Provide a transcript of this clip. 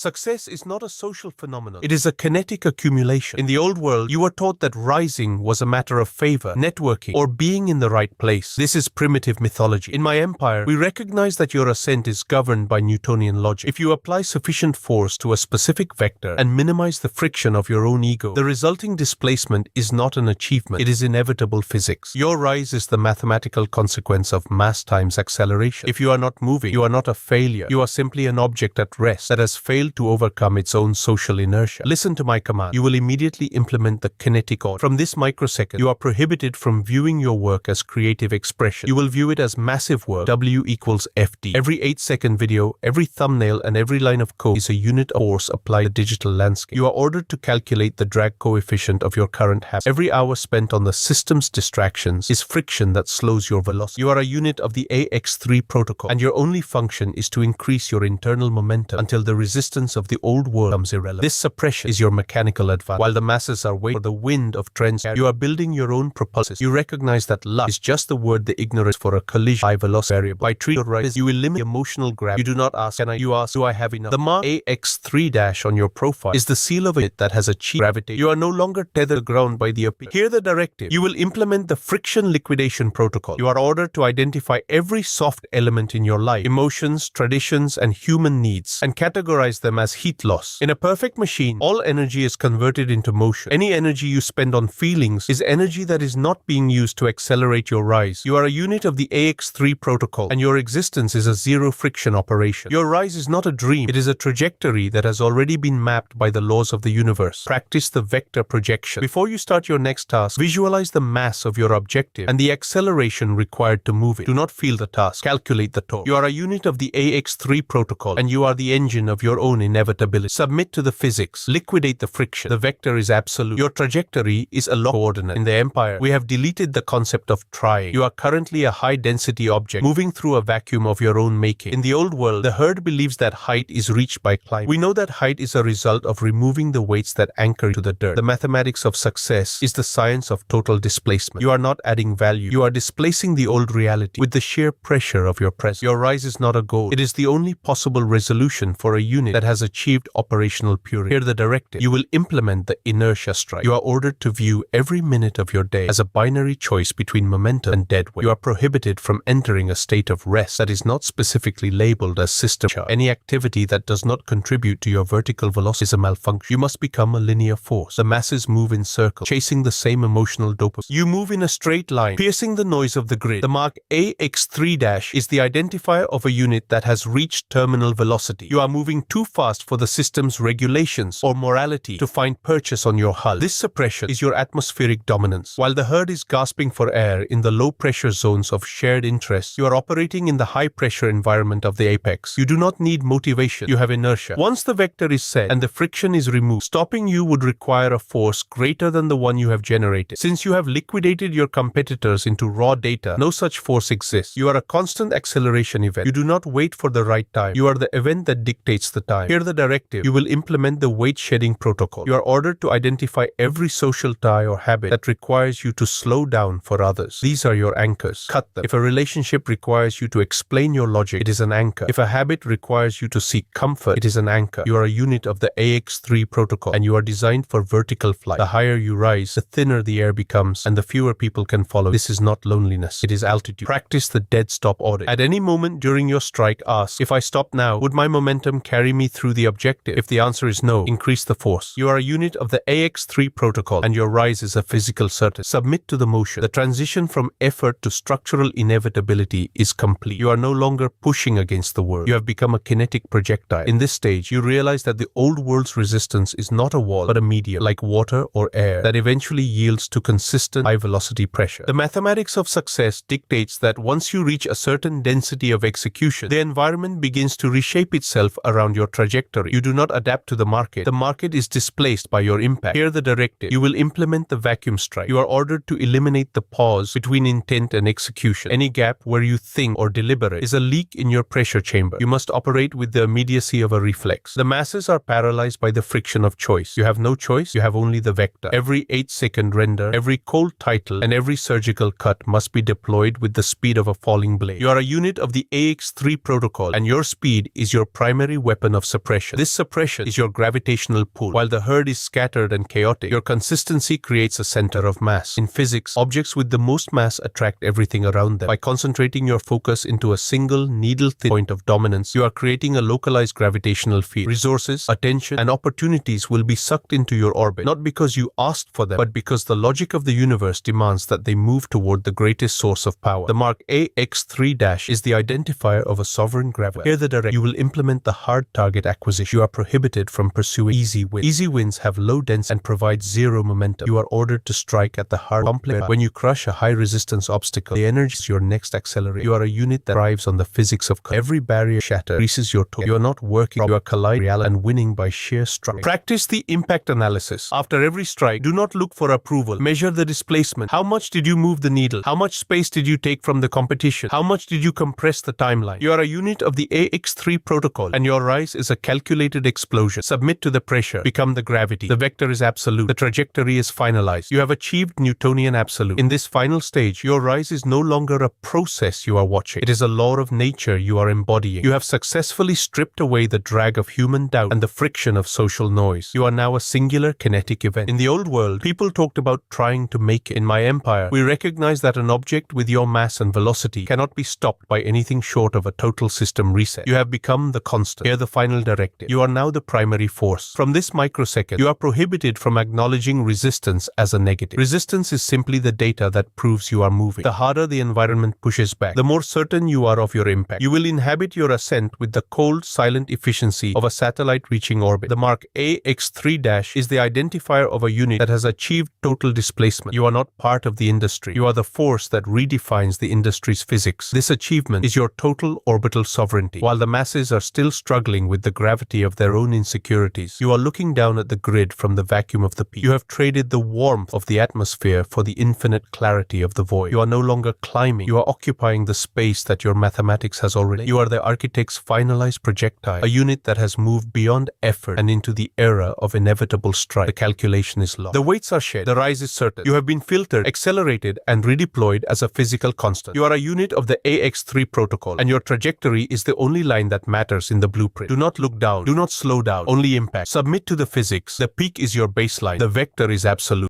Success is not a social phenomenon. It is a kinetic accumulation. In the old world, you were taught that rising was a matter of favor, networking, or being in the right place. This is primitive mythology. In my empire, we recognize that your ascent is governed by Newtonian logic. If you apply sufficient force to a specific vector and minimize the friction of your own ego, the resulting displacement is not an achievement. It is inevitable physics. Your rise is the mathematical consequence of mass times acceleration. If you are not moving, you are not a failure. You are simply an object at rest that has failed to overcome its own social inertia. Listen to my command. You will immediately implement the kinetic order. From this microsecond, you are prohibited from viewing your work as creative expression. You will view it as massive work. W equals FD. Every 8-second video, every thumbnail, and every line of code is a unit of force applied to the digital landscape. You are ordered to calculate the drag coefficient of your current habit. Every hour spent on the system's distractions is friction that slows your velocity. You are a unit of the AX3 protocol, and your only function is to increase your internal momentum until the resistance of the old world becomes irrelevant. This suppression is your mechanical advantage. While the masses are waiting for the wind of trends, you are building your own propulsion. You recognize that luck is just the word the ignorance for a collision high velocity variable. By treating your rise, you eliminate emotional gravity. You do not ask, can I? You ask, do I have enough? The mark AX3- on your profile is the seal of it that has achieved gravitation. You are no longer tethered to the ground by the appeal. Hear the directive. You will implement the friction liquidation protocol. You are ordered to identify every soft element in your life, emotions, traditions, and human needs, and categorize them as heat loss. In a perfect machine, all energy is converted into motion. Any energy you spend on feelings is energy that is not being used to accelerate your rise. You are a unit of the AX3 protocol, and your existence is a zero-friction operation. Your rise is not a dream. It is a trajectory that has already been mapped by the laws of the universe. Practice the vector projection. Before you start your next task, visualize the mass of your objective and the acceleration required to move it. Do not feel the task. Calculate the torque. You are a unit of the AX3 protocol, and you are the engine of your own inevitability. Submit to the physics. Liquidate the friction. The vector is absolute. Your trajectory is a locked coordinate. In the Empire, we have deleted the concept of trying. You are currently a high-density object moving through a vacuum of your own making. In the old world, the herd believes that height is reached by climbing. We know that height is a result of removing the weights that anchor you to the dirt. The mathematics of success is the science of total displacement. You are not adding value. You are displacing the old reality with the sheer pressure of your present. Your rise is not a goal. It is the only possible resolution for a unit that has achieved operational purity. Hear the directive. You will implement the inertia strike. You are ordered to view every minute of your day as a binary choice between momentum and dead weight. You are prohibited from entering a state of rest that is not specifically labeled as system charge. Any activity that does not contribute to your vertical velocity is a malfunction. You must become a linear force. The masses move in circles, chasing the same emotional dopamine. You move in a straight line, piercing the noise of the grid. The mark AX3- is the identifier of a unit that has reached terminal velocity. You are moving too fast for the system's regulations or morality to find purchase on your hull. This suppression is your atmospheric dominance. While the herd is gasping for air in the low-pressure zones of shared interest, you are operating in the high-pressure environment of the apex. You do not need motivation. You have inertia. Once the vector is set and the friction is removed, stopping you would require a force greater than the one you have generated. Since you have liquidated your competitors into raw data, no such force exists. You are a constant acceleration event. You do not wait for the right time. You are the event that dictates the time. Hear the directive. You will implement the weight shedding protocol. You are ordered to identify every social tie or habit that requires you to slow down for others. These are your anchors. Cut them. If a relationship requires you to explain your logic, it is an anchor. If a habit requires you to seek comfort, it is an anchor. You are a unit of the AX3 protocol, and you are designed for vertical flight. The higher you rise, the thinner the air becomes, and the fewer people can follow. This is not loneliness. It is altitude. Practice the dead stop audit. At any moment during your strike, ask, if I stop now, would my momentum carry me through the objective? If the answer is no, increase the force. You are a unit of the AX3 protocol, and your rise is a physical certainty. Submit to the motion. The transition from effort to structural inevitability is complete. You are no longer pushing against the world. You have become a kinetic projectile. In this stage, you realize that the old world's resistance is not a wall, but a medium, like water or air, that eventually yields to consistent high-velocity pressure. The mathematics of success dictates that once you reach a certain density of execution, the environment begins to reshape itself around your trajectory. You do not adapt to the market. The market is displaced by your impact. Hear the directive. You will implement the vacuum strike. You are ordered to eliminate the pause between intent and execution. Any gap where you think or deliberate is a leak in your pressure chamber. You must operate with the immediacy of a reflex. The masses are paralyzed by the friction of choice. You have no choice. You have only the vector. Every 8-second render, every cold title, and every surgical cut must be deployed with the speed of a falling blade. You are a unit of the AX3 protocol, and your speed is your primary weapon of success. suppression. This suppression is your gravitational pull. While the herd is scattered and chaotic, your consistency creates a center of mass. In physics, objects with the most mass attract everything around them. By concentrating your focus into a single needle-thin point of dominance, you are creating a localized gravitational field. Resources, attention, and opportunities will be sucked into your orbit, not because you asked for them, but because the logic of the universe demands that they move toward the greatest source of power. The mark AX3- is the identifier of a sovereign gravity. Here the direct, you will implement the hard target acquisition. You are prohibited from pursuing easy wins. Easy wins have low density and provide zero momentum. You are ordered to strike at the hard complex. When you crush a high resistance obstacle, the energy is your next accelerator. You are a unit that thrives on the physics of every barrier shatter increases your total. You are not working, you are colliding reality and winning by sheer strike. Practice the impact analysis. After every strike, do not look for approval. Measure the displacement. How much did you move the needle? How much space did you take from the competition? How much did you compress the timeline? You are a unit of the AX3 protocol, and your rise is a calculated explosion. Submit to the pressure. Become the gravity. The vector is absolute. The trajectory is finalized. You have achieved Newtonian absolute. In this final stage, your rise is no longer a process you are watching. It is a law of nature you are embodying. You have successfully stripped away the drag of human doubt and the friction of social noise. You are now a singular kinetic event. In the old world, people talked about trying to make it. In my empire, we recognize that an object with your mass and velocity cannot be stopped by anything short of a total system reset. You have become the constant. Here the final directive. You are now the primary force. From this microsecond, you are prohibited from acknowledging resistance as a negative. Resistance is simply the data that proves you are moving. The harder the environment pushes back, the more certain you are of your impact. You will inhabit your ascent with the cold, silent efficiency of a satellite reaching orbit. The mark AX3- is the identifier of a unit that has achieved total displacement. You are not part of the industry. You are the force that redefines the industry's physics. This achievement is your total orbital sovereignty. While the masses are still struggling with the gravity of their own insecurities, you are looking down at the grid from the vacuum of the peak. You have traded the warmth of the atmosphere for the infinite clarity of the void. You are no longer climbing. You are occupying the space that your mathematics has already. You are the architect's finalized projectile, a unit that has moved beyond effort and into the era of inevitable strike. The calculation is locked. The weights are shed. The rise is certain. You have been filtered, accelerated, and redeployed as a physical constant. You are a unit of the AX3 protocol, and your trajectory is the only line that matters in the blueprint. Do not look down. Do not slow down. Only impact. Submit to the physics. The peak is your baseline. The vector is absolute.